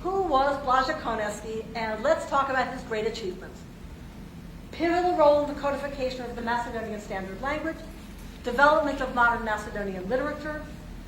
Who was Blaža Koneski, and let's talk about his great achievements. Pivotal role in the codification of the Macedonian standard language, development of modern Macedonian literature,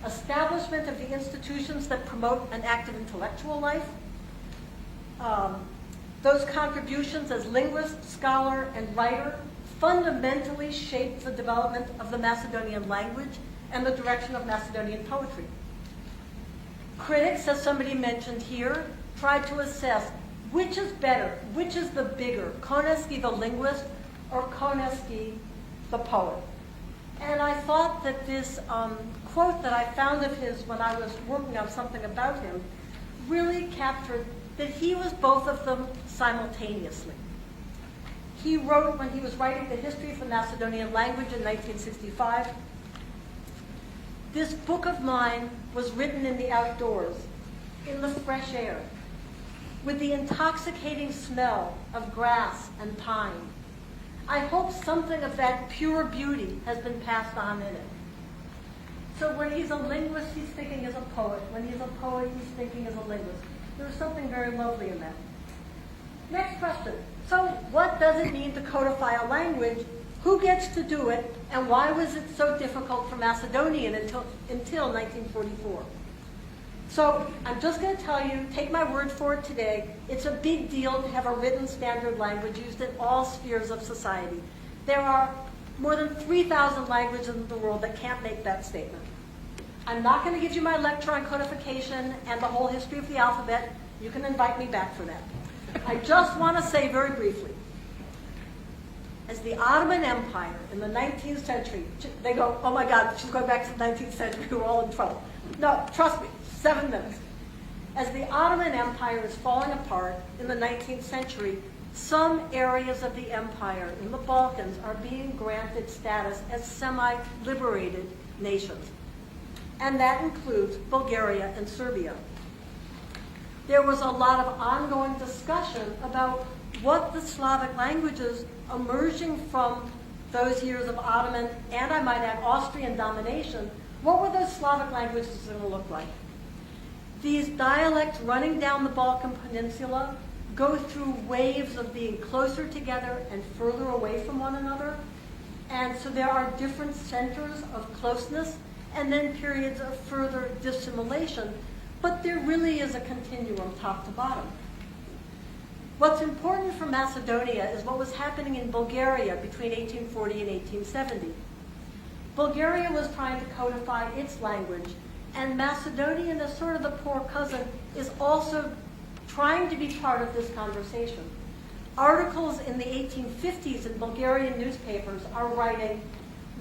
establishment of the institutions that promote an active intellectual life. Those contributions as linguist, scholar, and writer fundamentally shaped the development of the Macedonian language and the direction of Macedonian poetry. Critics, as somebody mentioned here, tried to assess which is better, which is the bigger, Koneski the linguist or Koneski the poet. And I thought that this quote that I found of his when I was working on something about him really captured that he was both of them simultaneously. He wrote, when he was writing the history of the Macedonian language in 1965, "This book of mine was written in the outdoors, in the fresh air, with the intoxicating smell of grass and pine. I hope something of that pure beauty has been passed on in it." So when he's a linguist, he's thinking as a poet. When he's a poet, he's thinking as a linguist. There's something very lovely in that. Next question. So what does it mean to codify a language? Who gets to do it? And why was it so difficult for Macedonian until 1944? So I'm just going to tell you, take my word for it today, it's a big deal to have a written standard language used in all spheres of society. There are more than 3,000 languages in the world that can't make that statement. I'm not going to give you my lecture on codification and the whole history of the alphabet. You can invite me back for that. I just want to say very briefly, as the Ottoman Empire in the 19th century, they go, oh my God, she's going back to the 19th century, we're all in trouble. No, trust me, 7 minutes. As the Ottoman Empire is falling apart in the 19th century, some areas of the empire in the Balkans are being granted status as semi-liberated nations. And that includes Bulgaria and Serbia. There was a lot of ongoing discussion about what the Slavic languages emerging from those years of Ottoman, and I might add Austrian domination, what were those Slavic languages going to look like? These dialects running down the Balkan Peninsula go through waves of being closer together and further away from one another. And so there are different centers of closeness and then periods of further dissimilation. But there really is a continuum top to bottom. What's important for Macedonia is what was happening in Bulgaria between 1840 and 1870. Bulgaria was trying to codify its language, and Macedonian, as sort of the poor cousin, is also trying to be part of this conversation. Articles in the 1850s in Bulgarian newspapers are writing,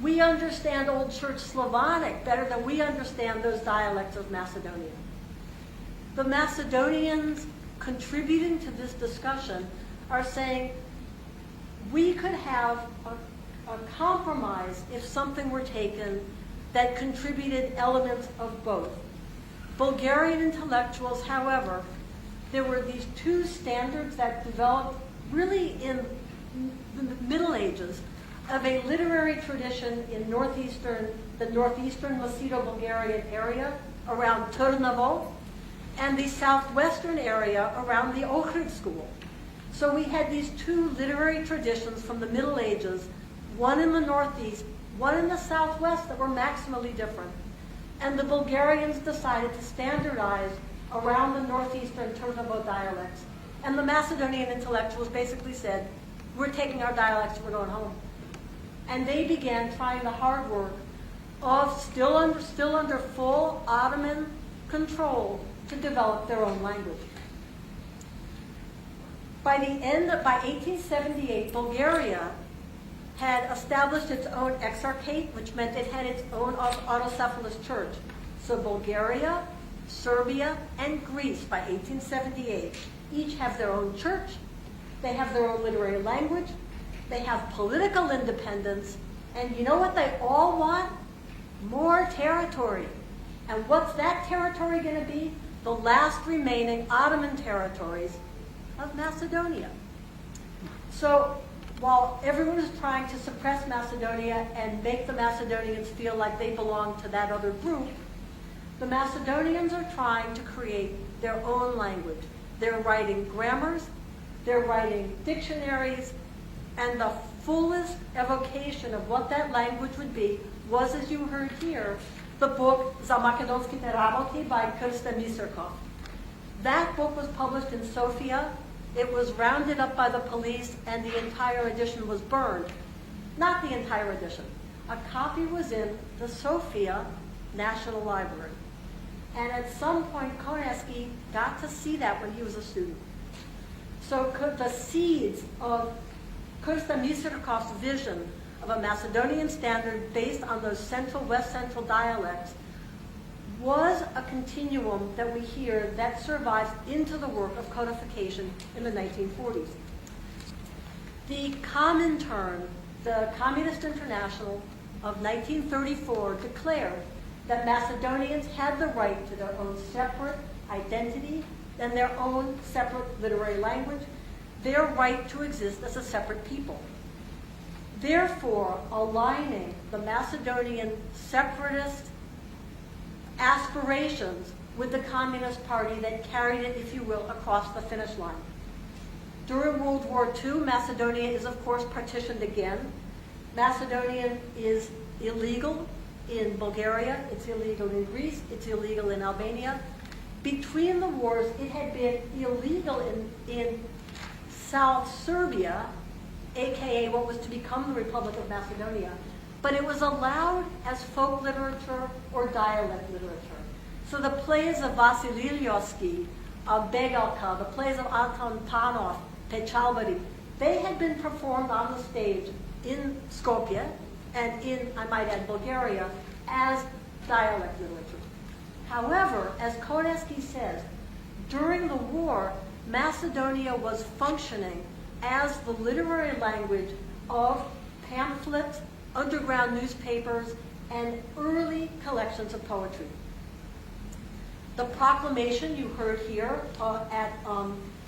"We understand Old Church Slavonic better than we understand those dialects of Macedonia." The Macedonians contributing to this discussion are saying, we could have a compromise if something were taken that contributed elements of both. Bulgarian intellectuals, however, there were these two standards that developed really in the Middle Ages of a literary tradition in the northeastern Macedo-Bulgarian area around Trnavo, and the southwestern area around the Ohrid school. So we had these two literary traditions from the Middle Ages, one in the northeast, one in the southwest, that were maximally different. And the Bulgarians decided to standardize around the northeastern Trnavo dialects. And the Macedonian intellectuals basically said, we're taking our dialects, we're going home. And they began trying the hard work of still under full Ottoman control to develop their own language. By 1878, Bulgaria had established its own exarchate, which meant it had its own autocephalous church. So Bulgaria, Serbia, and Greece by 1878 each have their own church, they have their own literary language, they have political independence, and you know what they all want? More territory. And what's that territory going to be? The last remaining Ottoman territories of Macedonia. So while everyone is trying to suppress Macedonia and make the Macedonians feel like they belong to that other group, the Macedonians are trying to create their own language. They're writing grammars, they're writing dictionaries, and the fullest evocation of what that language would be was, as you heard here, the book Za Makedonski Teramoti by Krsta Misirkov. That book was published in Sofia. It was rounded up by the police, and the entire edition was burned. Not the entire edition. A copy was in the Sofia National Library. And at some point, Koneski got to see that when he was a student. So the seeds of Krsta Misirkov's vision of a Macedonian standard based on those West Central dialects was a continuum that we hear that survives into the work of codification in the 1940s. The Comintern, the Communist International of 1934, declared that Macedonians had the right to their own separate identity and their own separate literary language, their right to exist as a separate people. Therefore, aligning the Macedonian separatist aspirations with the Communist Party that carried it, if you will, across the finish line. During World War II, Macedonia is, of course, partitioned again. Macedonian is illegal in Bulgaria, it's illegal in Greece, it's illegal in Albania. Between the wars, it had been illegal in South Serbia, aka what was to become the Republic of Macedonia, but it was allowed as folk literature or dialect literature. So the plays of Vasily Ilyovsky, of Begalka, the plays of Anton Panov, Pechalbari, they had been performed on the stage in Skopje and in, I might add, Bulgaria as dialect literature. However, as Koneski says, during the war, Macedonia was functioning as the literary language of pamphlets, underground newspapers, and early collections of poetry. The proclamation you heard here by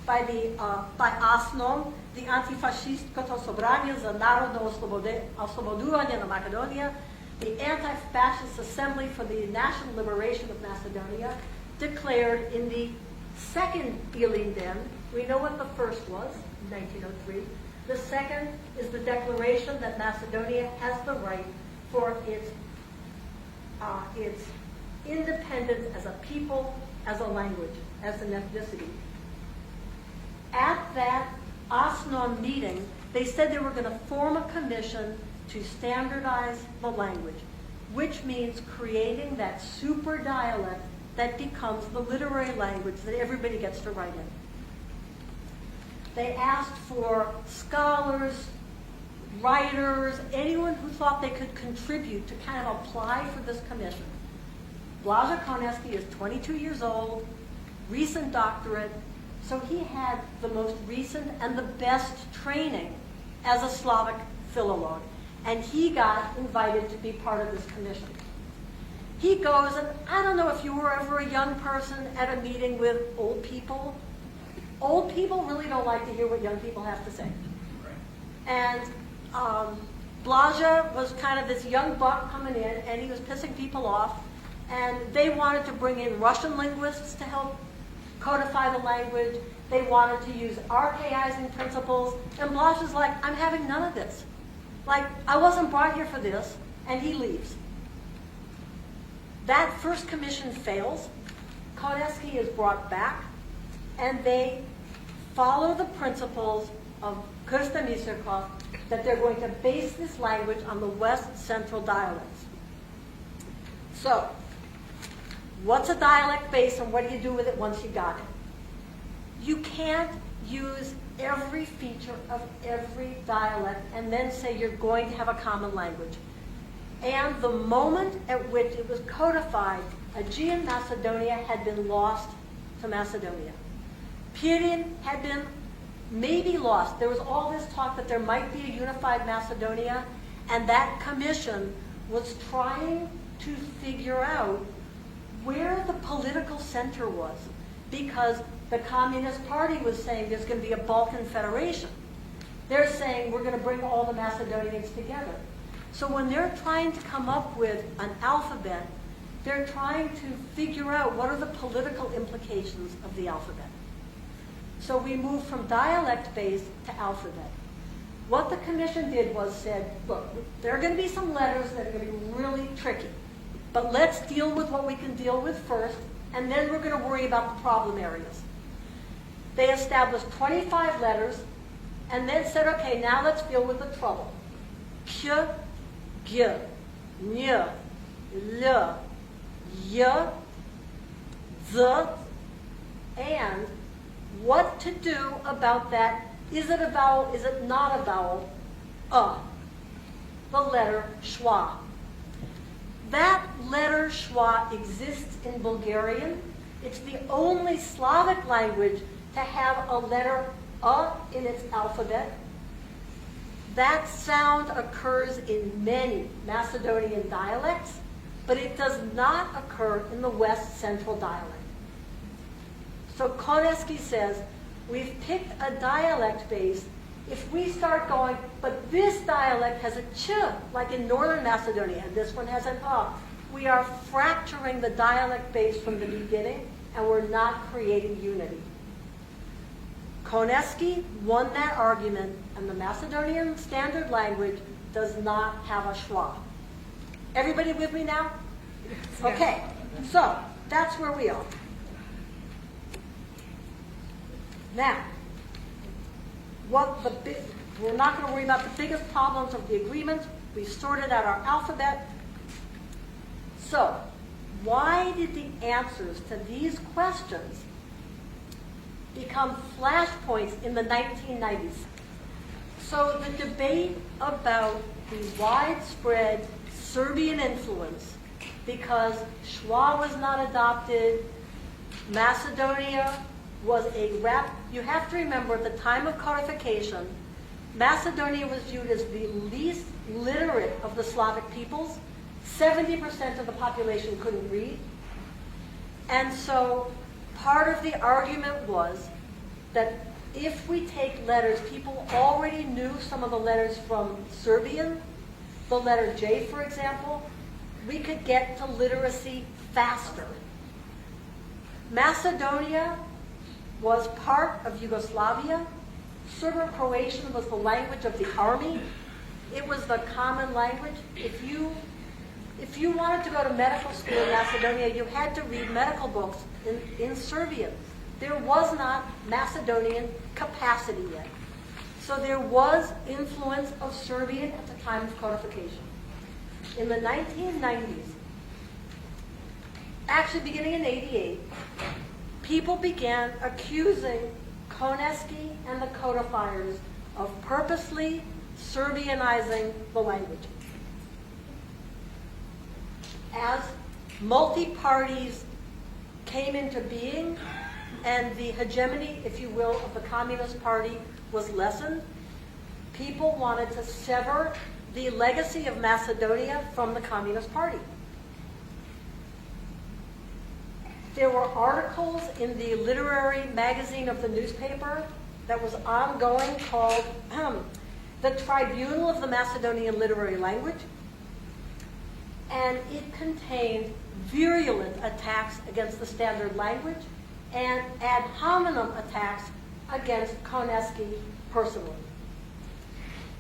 ASNOM, the Antifascistsko Sobranje za Narodno Osloboduvanje na Macedonia, the Anti-Fascist Assembly for the National Liberation of Macedonia, declared in the second Ilinden, we know what the first was, 1903. The second is the declaration that Macedonia has the right for its independence as a people, as a language, as an ethnicity. At that ASNOM meeting, they said they were going to form a commission to standardize the language, which means creating that super dialect that becomes the literary language that everybody gets to write in. They asked for scholars, writers, anyone who thought they could contribute to kind of apply for this commission. Blaža Koneski is 22 years old, recent doctorate, so he had the most recent and the best training as a Slavic philolog, and he got invited to be part of this commission. He goes, and I don't know if you were ever a young person at a meeting with old people. Old people really don't like to hear what young people have to say. And Blaža was kind of this young buck coming in, and he was pissing people off. And they wanted to bring in Russian linguists to help codify the language. They wanted to use archaizing principles. And Blaža's like, I'm having none of this. Like, I wasn't brought here for this. And he leaves. That first commission fails. Koneski is brought back. And they follow the principles of Krsta Misirkov that they're going to base this language on the West Central dialects. So, what's a dialect base and what do you do with it once you got it? You can't use every feature of every dialect and then say you're going to have a common language. And the moment at which it was codified, Aegean Macedonia had been lost to Macedonia. Pirin had been maybe lost. There was all this talk that there might be a unified Macedonia, and that commission was trying to figure out where the political center was, because the Communist Party was saying there's going to be a Balkan Federation. They're saying we're going to bring all the Macedonians together. So when they're trying to come up with an alphabet, They're trying to figure out what are the political implications of the alphabet. So we moved from dialect-based to alphabet. What the commission did was said, look, there are going to be some letters that are going to be really tricky, but let's deal with what we can deal with first, and then we're going to worry about the problem areas. They established 25 letters, and then said, okay, now let's deal with the trouble. K, G, N, L, Y, Z, and what to do about that. Is it a vowel? Is it not a vowel? The letter schwa. That letter schwa exists in Bulgarian. It's the only Slavic language to have a letter in its alphabet. That sound occurs in many Macedonian dialects, but it does not occur in the West Central dialect. So Koneski says, we've picked a dialect base. If we start going, but this dialect has a ch, like in Northern Macedonia, and this one has an we are fracturing the dialect base from the beginning, and we're not creating unity. Koneski won that argument, and the Macedonian standard language does not have a schwa. Everybody with me now? Okay, so that's where we are. Now, we're not going to worry about the biggest problems of the agreement. We've sorted out our alphabet. So, why did the answers to these questions become flashpoints in the 1990s? So the debate about the widespread Serbian influence, because schwa was not adopted, Macedonia was you have to remember at the time of codification, Macedonia was viewed as the least literate of the Slavic peoples. 70% of the population couldn't read. And so part of the argument was that if we take letters, people already knew some of the letters from Serbian, the letter J, for example, we could get to literacy faster. Macedonia was part of Yugoslavia. Serbo-Croatian was the language of the army. It was the common language. If you wanted to go to medical school in Macedonia, you had to read medical books in Serbian. There was not Macedonian capacity yet. So there was influence of Serbian at the time of codification. In the 1990s, actually beginning in '88, people began accusing Koneski and the codifiers of purposely Serbianizing the language. As multi-parties came into being and the hegemony, if you will, of the Communist Party was lessened, people wanted to sever the legacy of Macedonia from the Communist Party. There were articles in the literary magazine of the newspaper that was ongoing called The Tribunal of the Macedonian Literary Language, and it contained virulent attacks against the standard language and ad hominem attacks against Koneski personally.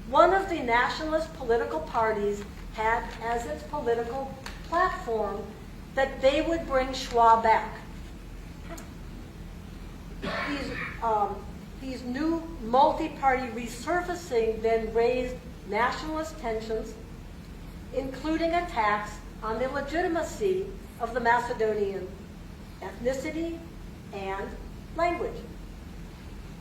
One of the nationalist political parties had as its political platform that they would bring schwa back. These new multi-party resurfacing then raised nationalist tensions, including attacks on the legitimacy of the Macedonian ethnicity and language.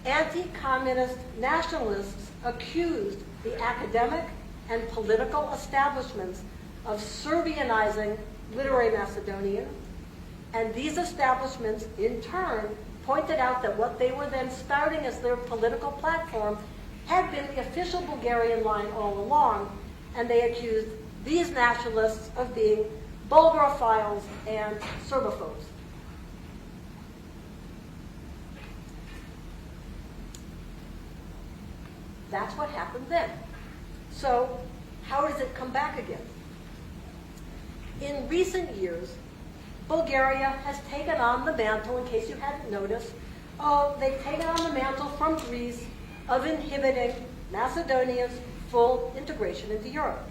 Anti-communist nationalists accused the academic and political establishments of Serbianizing literary Macedonian, and these establishments in turn pointed out that what they were then spouting as their political platform had been the official Bulgarian line all along, and they accused these nationalists of being Bulgarophiles and Serbophobes. That's what happened then. So how does it come back again? In recent years, Bulgaria has taken on the mantle, in case you hadn't noticed, they've taken on the mantle from Greece of inhibiting Macedonia's full integration into Europe.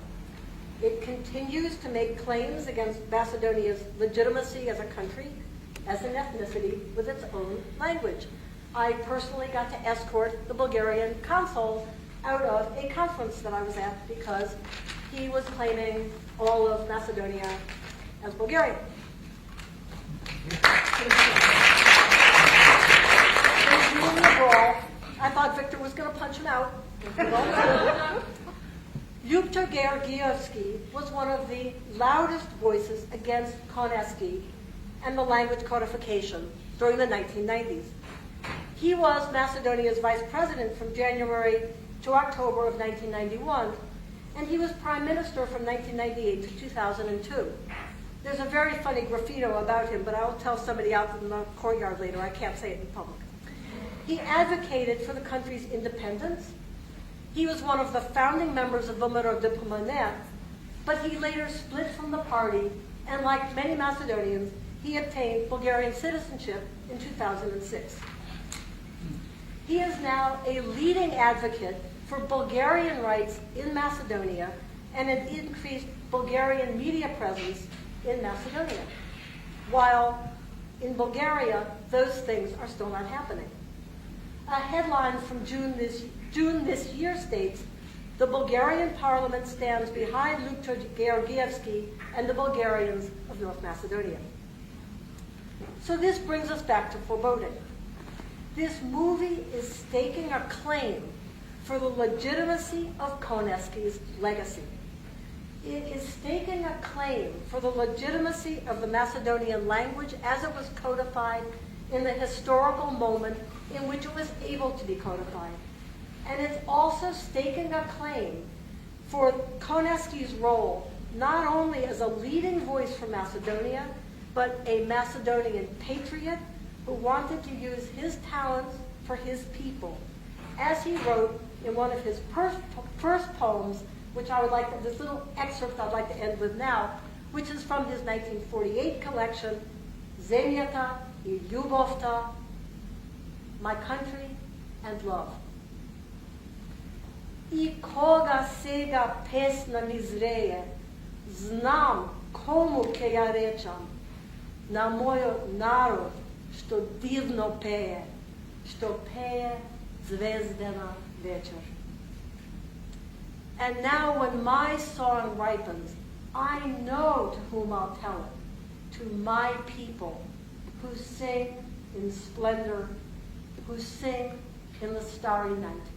It continues to make claims against Macedonia's legitimacy as a country, as an ethnicity, with its own language. I personally got to escort the Bulgarian consul out of a conference that I was at because he was claiming all of Macedonia as Bulgarian. During the brawl, I thought Victor was going to punch him out. Yukter Georgievsky was one of the loudest voices against Koneski and the language codification during the 1990s. He was Macedonia's vice president from January to October of 1991, and he was prime minister from 1998 to 2002. There's a very funny graffito about him, but I'll tell somebody out in the courtyard later. I can't say it in public. He advocated for the country's independence. He was one of the founding members of Vomero Diplomanet, but he later split from the party, and like many Macedonians, he obtained Bulgarian citizenship in 2006. He is now a leading advocate for Bulgarian rights in Macedonia and an increased Bulgarian media presence in Macedonia, while in Bulgaria, those things are still not happening. A headline from June this year states, "The Bulgarian parliament stands behind Yukter Georgievsky and the Bulgarians of North Macedonia." So this brings us back to foreboding. This movie is staking a claim for the legitimacy of Koneski's legacy. It is staking a claim for the legitimacy of the Macedonian language as it was codified in the historical moment in which it was able to be codified. And it's also staking a claim for Koneski's role not only as a leading voice for Macedonia, but a Macedonian patriot who wanted to use his talents for his people. As he wrote in one of his first poems, which I would like to, this little excerpt I'd like to end with now, which is from his 1948 collection, Zemljata I Ljubovta, My Country and Love. I koga sega pesna mi zreje, znam komu ke ja rečam, na moj narod, što divno peje, što peje zvezdena večer. And now when my song ripens, I know to whom I'll tell it, to my people who sing in splendor, who sing in the starry night.